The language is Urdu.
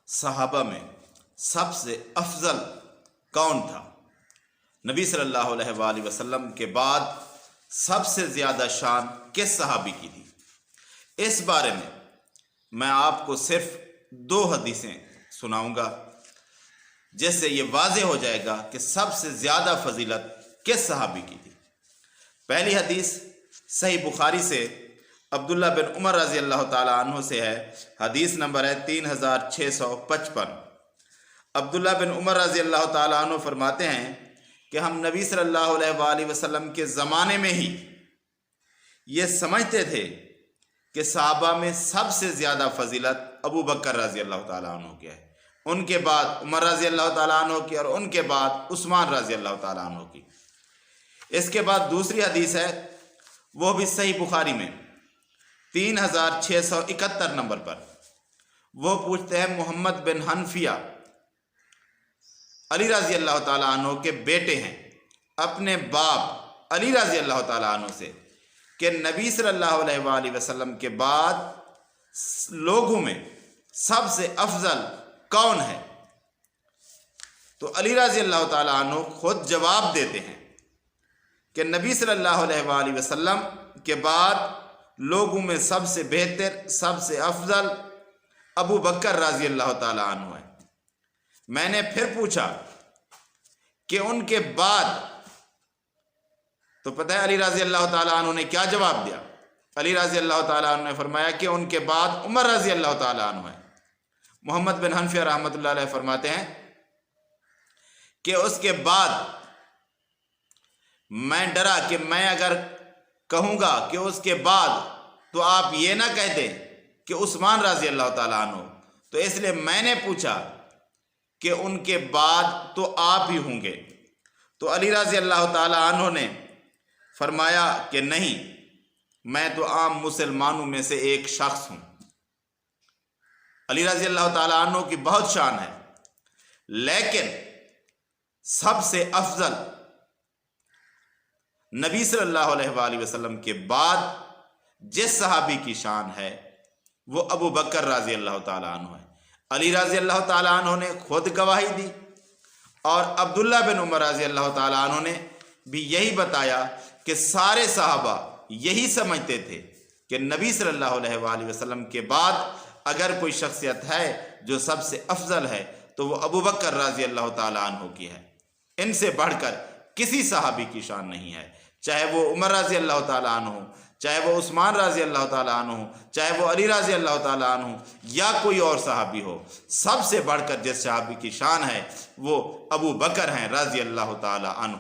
صحابہ میں سب سے افضل کون تھا؟ نبی صلی اللہ علیہ وآلہ وسلم کے بعد سب سے زیادہ شان کس صحابی کی تھی؟ اس بارے میں آپ کو صرف 2 حدیثیں سناؤں گا، جس سے یہ واضح ہو جائے گا کہ سب سے زیادہ فضیلت کس صحابی کی تھی۔ پہلی حدیث صحیح بخاری سے عبداللہ بن عمر رضی اللہ تعالیٰ عنہ سے ہے۔ حدیث نمبر ہے 3655۔ عبداللہ بن عمر رضی اللہ تعالیٰ عنہ فرماتے ہیں کہ ہم نبی صلی اللہ علیہ وآلہ وسلم کے زمانے میں ہی یہ سمجھتے تھے کہ صحابہ میں سب سے زیادہ فضیلت ابو بکر رضی اللہ تعالیٰ عنہ کی ہے، ان کے بعد عمر رضی اللہ تعالیٰ عنہ کی، اور ان کے بعد عثمان رضی اللہ تعالیٰ عنہ کی۔ اس کے بعد دوسری حدیث ہے، وہ بھی صحیح بخاری میں 3671 نمبر پر۔ وہ پوچھتے ہیں محمد بن حنفیہ علی رضی اللہ تعالیٰ عنہ کے بیٹے ہیں، اپنے باپ علی رضی اللہ تعالیٰ عنہ سے کہ نبی صلی اللہ علیہ وآلہ وسلم کے بعد لوگوں میں سب سے افضل کون ہے؟ تو علی رضی اللہ تعالیٰ عنہ خود جواب دیتے ہیں کہ نبی صلی اللہ علیہ وآلہ وسلم کے بعد لوگوں میں سب سے بہتر، سب سے افضل ابو بکر رضی اللہ تعالیٰ عنہ ہے۔ میں نے پھر پوچھا کہ ان کے بعد، تو پتہ ہے علی رضی اللہ تعالیٰ عنہ نے کیا جواب دیا؟ علی رضی اللہ تعالیٰ عنہ نے فرمایا کہ ان کے بعد عمر رضی اللہ تعالیٰ عنہ ہے۔ محمد بن حنفیہ رحمۃ اللہ علیہ فرماتے ہیں کہ اس کے بعد میں ڈرا کہ میں اگر کہوں گا کہ اس کے بعد تو آپ یہ نہ کہہ دیں کہ عثمان رضی اللہ تعالیٰ عنہ، تو اس لیے میں نے پوچھا کہ ان کے بعد تو آپ ہی ہوں گے۔ تو علی رضی اللہ تعالیٰ عنہ نے فرمایا کہ نہیں، میں تو عام مسلمانوں میں سے ایک شخص ہوں۔ علی رضی اللہ تعالیٰ عنہ کی بہت شان ہے، لیکن سب سے افضل نبی صلی اللہ علیہ وآلہ وسلم کے بعد جس صحابی کی شان ہے وہ ابو بکر رضی اللہ تعالیٰ عنہ ہے۔ علی رضی اللہ تعالیٰ عنہ نے خود گواہی دی، اور عبداللہ بن عمر رضی اللہ تعالیٰ عنہ نے بھی یہی بتایا کہ سارے صحابہ یہی سمجھتے تھے کہ نبی صلی اللہ علیہ وآلہ وسلم کے بعد اگر کوئی شخصیت ہے جو سب سے افضل ہے تو وہ ابو بکر رضی اللہ تعالیٰ عنہ کی ہے۔ ان سے بڑھ کر کسی صحابی کی شان نہیں ہے، چاہے وہ عمر رضی اللہ تعالیٰ عنہ ہو، چاہے وہ عثمان رضی اللہ تعالیٰ عنہ ہو، چاہے وہ علی رضی اللہ تعالیٰ عنہ ہو، یا کوئی اور صحابی ہو۔ سب سے بڑھ کر جس صحابی کی شان ہے وہ ابو بکر ہیں رضی اللہ تعالیٰ عنہ۔